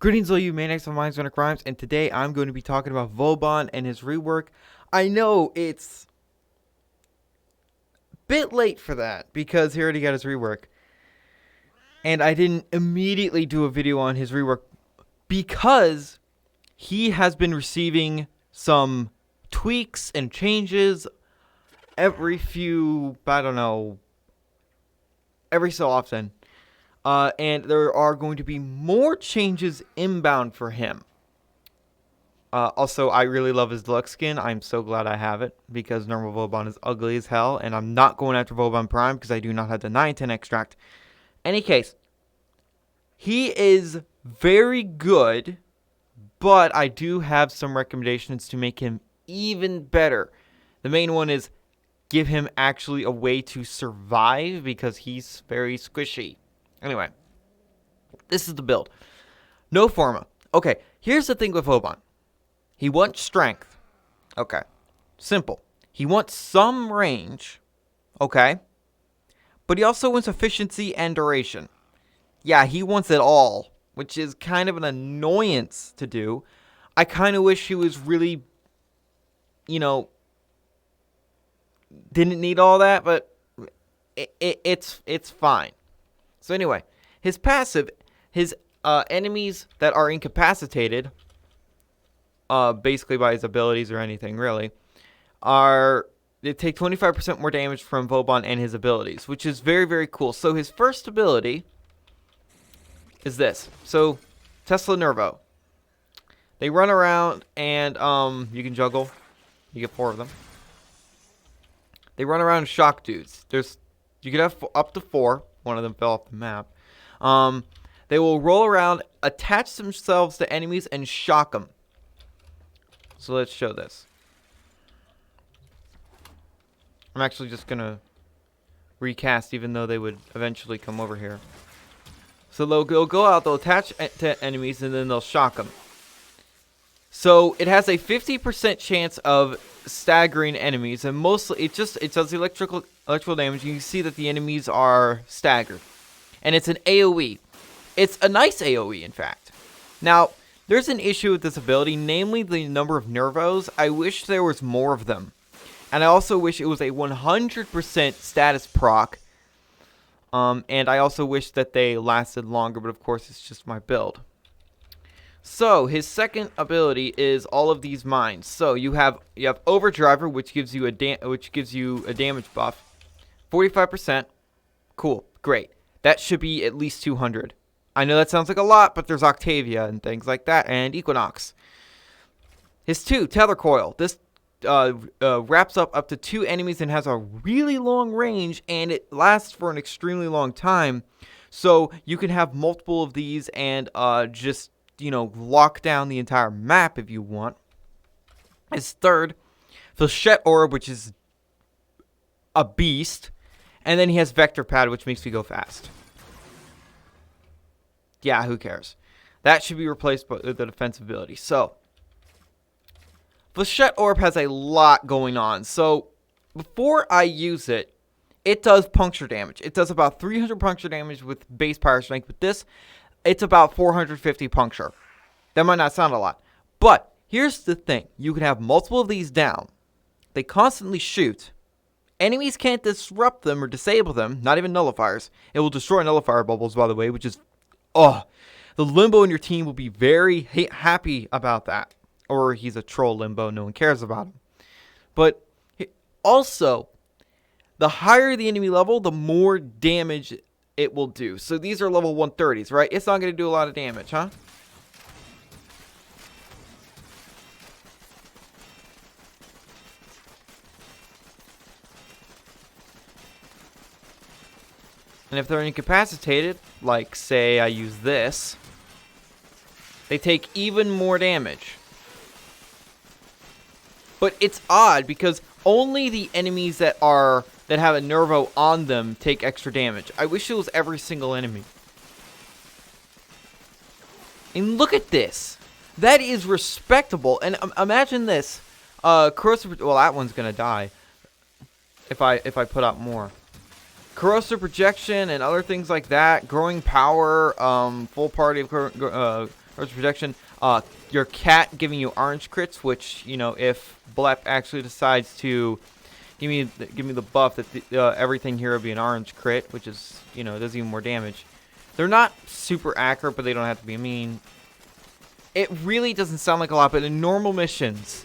Greetings all you maniacs of minds and crimes, and today I'm going to be talking about Vauban and his rework. I know it's a bit late for that because he already got his rework. And I didn't immediately do a video on his rework because he has been receiving some tweaks and changes every so often. And there are going to be more changes inbound for him. Also, I really love his deluxe skin. I'm so glad I have it because normal Vauban is ugly as hell. And I'm not going after Vauban Prime because I do not have the 910 extract. Any case, he is very good, but I do have some recommendations to make him even better. The main one is give him actually a way to survive because he's very squishy. Anyway, this is the build. No Forma. Okay, here's the thing with Vauban. He wants strength. Okay, simple. He wants some range. Okay, but he also wants efficiency and duration. Yeah, he wants it all, which is kind of an annoyance to do. I kind of wish he was really, didn't need all that, but it's fine. So anyway, his passive, his enemies that are incapacitated, basically by his abilities or anything really, they take 25% more damage from Vauban and his abilities, which is very, very cool. So his first ability is this. So Tesla Nervo. They run around and you can juggle. You get 4 of them. They run around and shock dudes. You can have up to 4. One of them fell off the map. They will roll around, attach themselves to enemies, and shock them. So let's show this. I'm actually just going to recast, even though they would eventually come over here. So they'll go out, they'll attach to enemies, and then they'll shock them. So it has a 50% chance of staggering enemies, and mostly it does electrical damage. You can see that the enemies are staggered, and it's an AoE. It's a nice AoE, in fact. Now there's an issue with this ability, namely the number of nervos. I wish there was more of them, and I also wish it was a 100% status proc. And I also wish that they lasted longer, but of course it's just my build. So his second ability is all of these mines. So you have Overdriver, which gives you a damage buff, 45%. Cool, great. That should be at least 200. I know that sounds like a lot, but there's Octavia and things like that, and Equinox. His 2 Tether Coil. This wraps up to 2 enemies and has a really long range, and it lasts for an extremely long time. So you can have multiple of these and just lock down the entire map if you want. His 3rd, Flechette Orb, which is a beast. And then he has Vector Pad, which makes me go fast. Yeah, who cares? That should be replaced by the defensive ability. So, Flechette Orb has a lot going on. So, before I use it, it does puncture damage. It does about 300 puncture damage with base power strength. With this, it's about 450 puncture. That might not sound a lot. But here's the thing. You can have multiple of these down. They constantly shoot. Enemies can't disrupt them or disable them. Not even nullifiers. It will destroy nullifier bubbles, by the way, which is... the Limbo in your team will be very happy about that. Or he's a troll Limbo. No one cares about him. But also, the higher the enemy level, the more damage it will do. So these are level 130s, right? It's not going to do a lot of damage, huh? And if they're incapacitated, like say I use this, they take even more damage. But it's odd because only the enemies that have a nervo on them take extra damage. I wish it was every single enemy. And look at this. That is respectable. And imagine this. Corrosive... Well, that one's going to die. If I put out more. Corrosive projection and other things like that. Growing power. Full party of Earth protection. Your cat giving you orange crits, which, you know, if Blep actually decides to give me the buff that everything here will be an orange crit, which is, you know, does even more damage. They're not super accurate, but they don't have to be. I mean, it really doesn't sound like a lot, but in normal missions,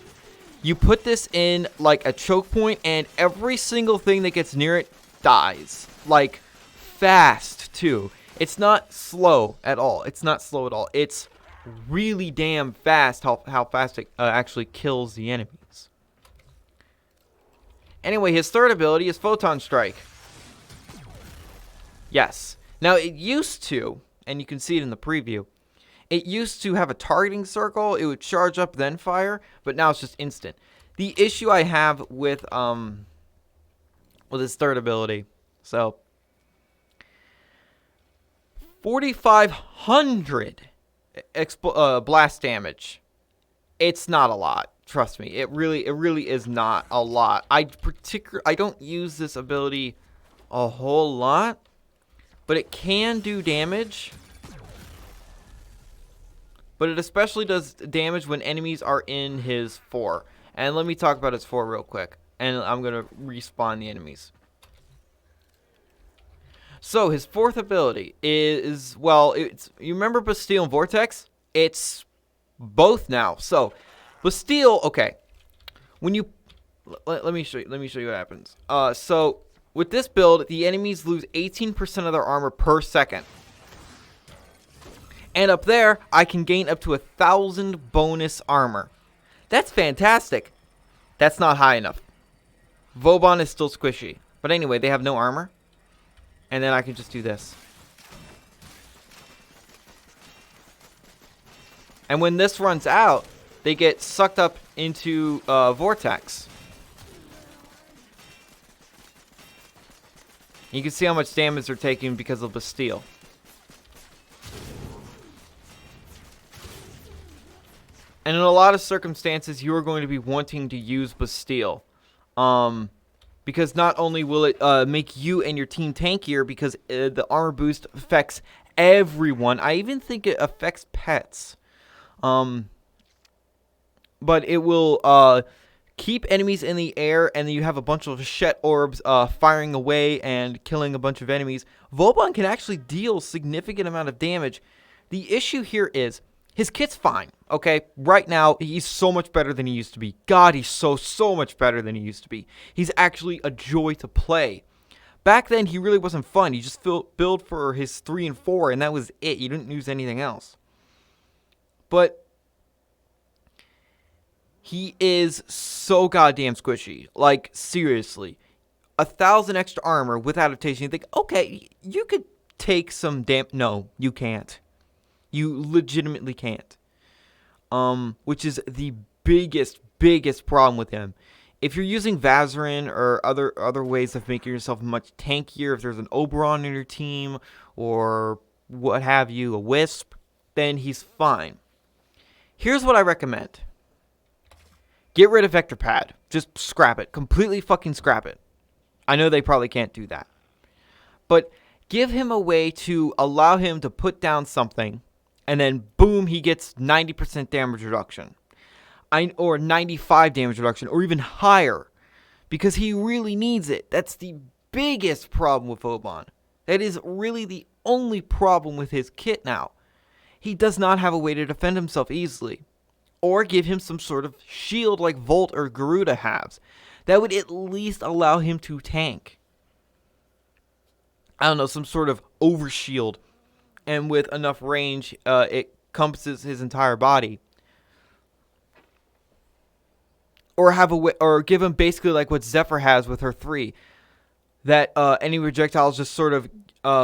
you put this in like a choke point, and every single thing that gets near it dies. Like, fast, too. It's not slow at all. It's not slow at all. It's really damn fast how fast it actually kills the enemies. Anyway, his third ability is Photon Strike. Yes. Now, it used to, and you can see it in the preview, it used to have a targeting circle. It would charge up, then fire, but now it's just instant. The issue I have with his third ability, so 4,500 blast damage. It's not a lot. Trust me, it really is not a lot. I don't use this ability a whole lot, but it can do damage. But it especially does damage when enemies are in his 4. And let me talk about his 4 real quick, and I'm gonna respawn the enemies. So his fourth ability is, well, you remember Bastille and Vortex? It's both now. So Bastille, okay. When you let me show you what happens. So with this build, the enemies lose 18% of their armor per second. And up there, I can gain up to 1,000 bonus armor. That's fantastic. That's not high enough. Vauban is still squishy. But anyway, they have no armor. And then I can just do this. And when this runs out, they get sucked up into vortex. You can see how much damage they're taking because of Bastille. And in a lot of circumstances, you are going to be wanting to use Bastille. Because not only will it make you and your team tankier, because the armor boost affects everyone. I even think it affects pets. But it will keep enemies in the air, and then you have a bunch of Shet orbs firing away and killing a bunch of enemies. Vauban can actually deal significant amount of damage. The issue here is, his kit's fine, okay? Right now, he's so much better than he used to be. God, he's so much better than he used to be. He's actually a joy to play. Back then, he really wasn't fun. You just build for his 3 and 4, and that was it. You didn't use anything else. But he is so goddamn squishy. Like, seriously. 1,000 extra armor with adaptation. You think, okay, you could take some No, you can't. You legitimately can't. Which is the biggest problem with him. If you're using Vazarin or other ways of making yourself much tankier, if there's an Oberon in your team or what have you, a Wisp, then he's fine. Here's what I recommend. Get rid of Vector Pad. Just scrap it. Completely fucking scrap it. I know they probably can't do that. But give him a way to allow him to put down something, and then boom, he gets 90% damage reduction. Or 95 damage reduction, or even higher. Because he really needs it. That's the biggest problem with Vauban. That is really the only problem with his kit now. He does not have a way to defend himself easily. Or give him some sort of shield like Volt or Garuda has. That would at least allow him to tank. I don't know, some sort of overshield. And with enough range, it encompasses his entire body. Or give him basically like what Zephyr has with her 3. That any projectiles just sort of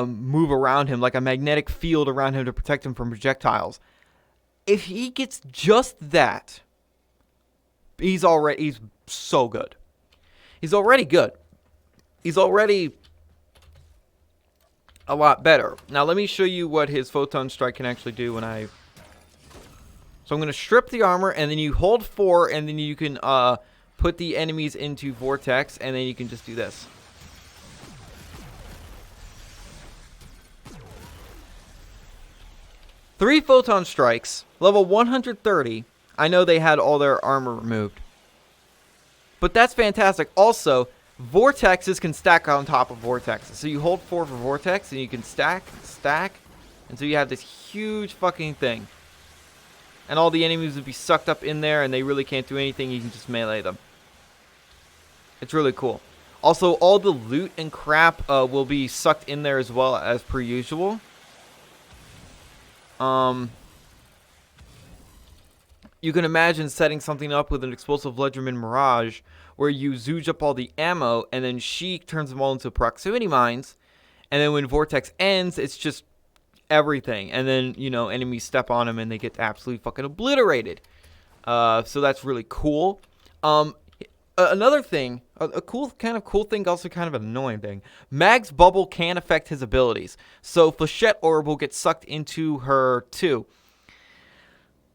move around him, like a magnetic field around him to protect him from projectiles. If he gets just that, he's so good. He's already good. He's already a lot better. Now let me show you what his Photon Strike can actually do when I... So I'm going to strip the armor, and then you hold 4, and then you can put the enemies into Vortex, and then you can just do this. 3 photon strikes, level 130. I know they had all their armor removed. But that's fantastic. Also, vortexes can stack on top of vortexes. So you hold 4 for vortex, and you can stack, and so you have this huge fucking thing. And all the enemies would be sucked up in there, and they really can't do anything. You can just melee them. It's really cool. Also, all the loot and crap will be sucked in there as well, as per usual. You can imagine setting something up with an explosive Ledgerman Mirage where you zooge up all the ammo and then she turns them all into proximity mines. And then when Vortex ends, it's just everything. And then, you know, enemies step on them and they get absolutely fucking obliterated. So that's really cool. Another thing, a cool thing, also kind of an annoying thing. Mag's bubble can affect his abilities. So Flechette Orb will get sucked into her too.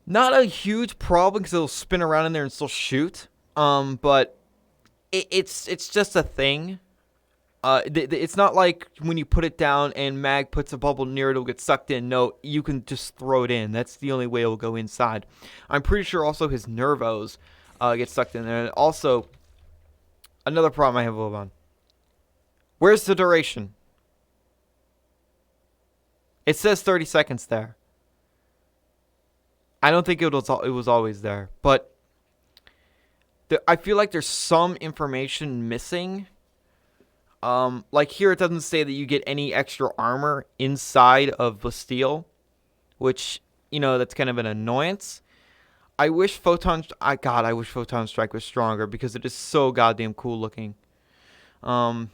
Not a huge problem because it'll spin around in there and still shoot. But it's just a thing. It's not like when you put it down and Mag puts a bubble near it, it'll get sucked in. No, you can just throw it in. That's the only way it'll go inside. I'm pretty sure also his nervos get sucked in there. And also, another problem I have with Vauban. Where's the duration? It says 30 seconds there. I don't think it was always there, but I feel like there's some information missing. Like here, it doesn't say that you get any extra armor inside of Bastille, which, you know, that's kind of an annoyance. I wish Photon Strike was stronger because it is so goddamn cool looking. But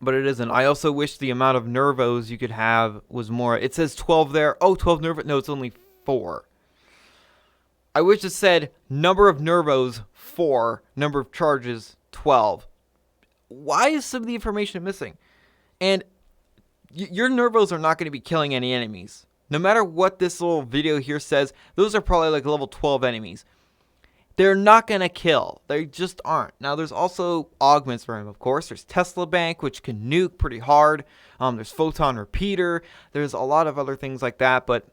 it isn't. I also wish the amount of nervos you could have was more. It says 12 there. Oh, 12 nervos. No, it's only 4. I wish it said number of nervos 4, number of charges 12. Why is some of the information missing? And your nervos are not going to be killing any enemies. No matter what this little video here says, those are probably like level 12 enemies. They're not going to kill. They just aren't. Now, there's also augments for him, of course. There's Tesla Bank, which can nuke pretty hard. There's Photon Repeater. There's a lot of other things like that. But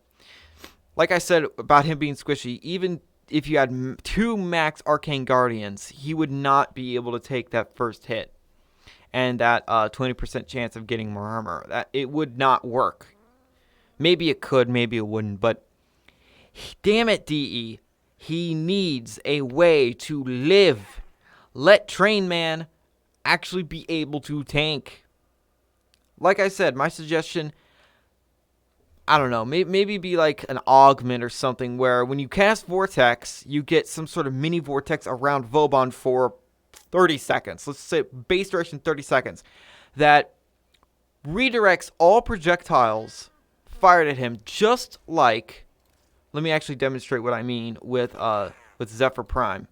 like I said about him being squishy, even if you had 2 max Arcane Guardians, he would not be able to take that first hit. And that 20% chance of getting more armor. That it would not work. Maybe it could, maybe it wouldn't. But damn it, DE. He needs a way to live. Let Train Man actually be able to tank. Like I said, my suggestion, I don't know, maybe be like an augment or something where when you cast Vortex, you get some sort of mini Vortex around Vauban for 30 seconds. Let's say base duration 30 seconds. That redirects all projectiles fired at him, just like, let me actually demonstrate what I mean with Zephyr Prime.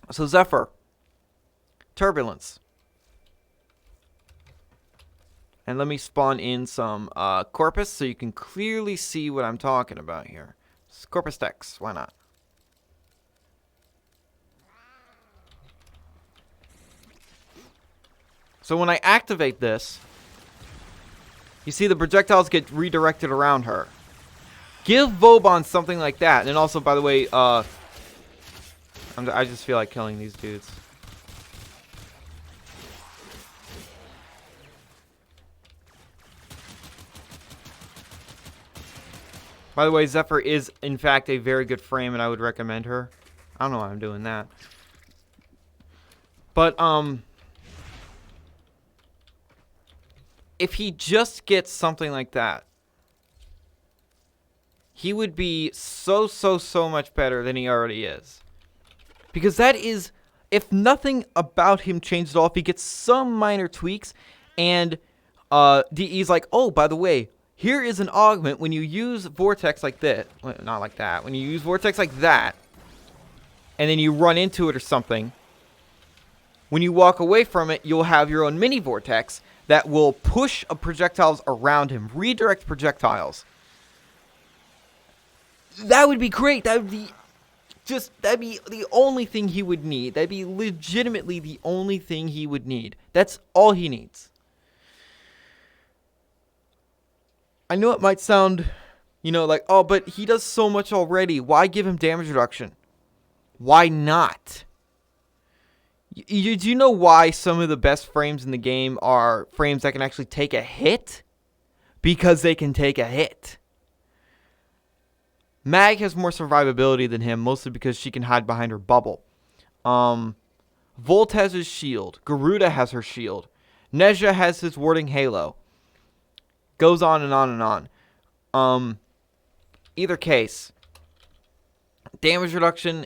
So Zephyr, Turbulence. And let me spawn in some Corpus so you can clearly see what I'm talking about here. Corpus Dex, why not? So when I activate this, you see the projectiles get redirected around her. Give Vauban something like that. And also, by the way, I just feel like killing these dudes. By the way, Zephyr is, in fact, a very good frame, and I would recommend her. I don't know why I'm doing that. But, if he just gets something like that, he would be so much better than he already is. Because that is, if nothing about him changed at all, if he gets some minor tweaks, and DE's like, oh, by the way, here is an augment when you use Vortex like this. Well, not like that. When you use Vortex like that, and then you run into it or something, when you walk away from it, you'll have your own mini Vortex that will push projectiles around him, redirect projectiles. That would be great. That'd be the only thing he would need. That'd be legitimately the only thing he would need. That's all he needs. I know it might sound You know, like, oh, but he does so much already. Why give him damage reduction? Why not? Do you know why some of the best frames in the game are frames that can actually take a hit? Because they can take a hit. Mag has more survivability than him, mostly because she can hide behind her bubble. Volt has his shield. Garuda has her shield. Nezha has his warding halo. Goes on and on and on. Either case, damage reduction,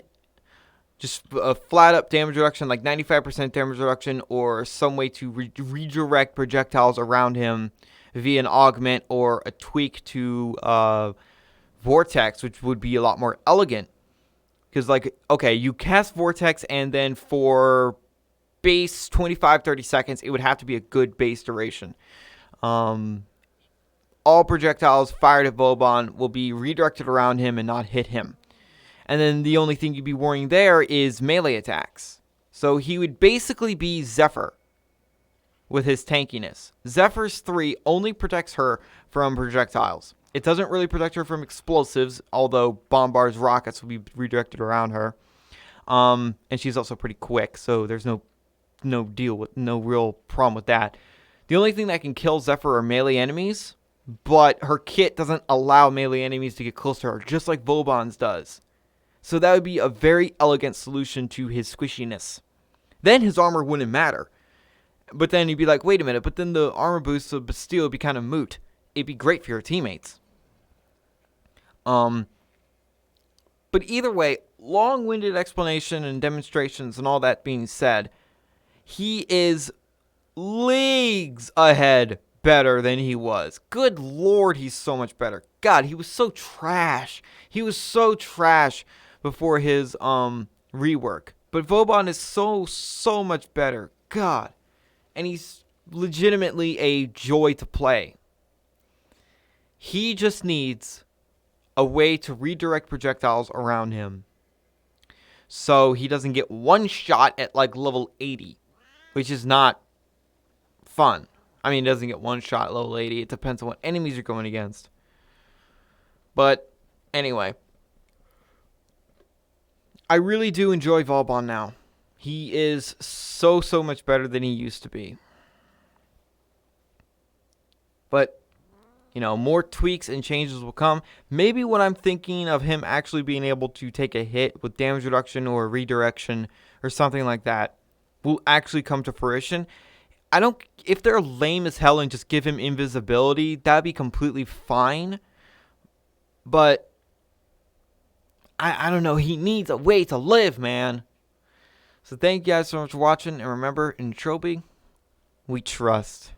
just a flat up damage reduction, like 95% damage reduction, or some way to redirect projectiles around him via an augment or a tweak to vortex, which would be a lot more elegant. Because, like, okay, you cast vortex, and then for base 25-30 seconds, it would have to be a good base duration. All projectiles fired at Vauban will be redirected around him and not hit him. And then the only thing you'd be worrying there is melee attacks. So he would basically be Zephyr with his tankiness. Zephyr's 3 only protects her from projectiles. It doesn't really protect her from explosives, although Bombard's rockets will be redirected around her. And she's also pretty quick, so there's no real problem with that. The only thing that can kill Zephyr are melee enemies, but her kit doesn't allow melee enemies to get close to her, just like Vauban's does. So that would be a very elegant solution to his squishiness. Then his armor wouldn't matter. But then you'd be like, wait a minute, but then the armor boost of Bastille would be kind of moot. It'd be great for your teammates. But either way, long-winded explanation and demonstrations and all that being said, he is leagues ahead better than he was. Good Lord, he's so much better. God, he was so trash. He was so trash before his rework. But Vauban is so much better. God. And he's legitimately a joy to play. He just needs a way to redirect projectiles around him, so he doesn't get one shot at like level 80, which is not fun. I mean, he doesn't get one shot at level 80. It depends on what enemies you're going against. But anyway, I really do enjoy Vauban now. He is so much better than he used to be. But, you know, more tweaks and changes will come. Maybe what I'm thinking of him actually being able to take a hit with damage reduction or redirection or something like that will actually come to fruition. If they're lame as hell and just give him invisibility, that'd be completely fine. But I don't know. He needs a way to live, man. So thank you guys so much for watching. And remember, in Trophy, we trust.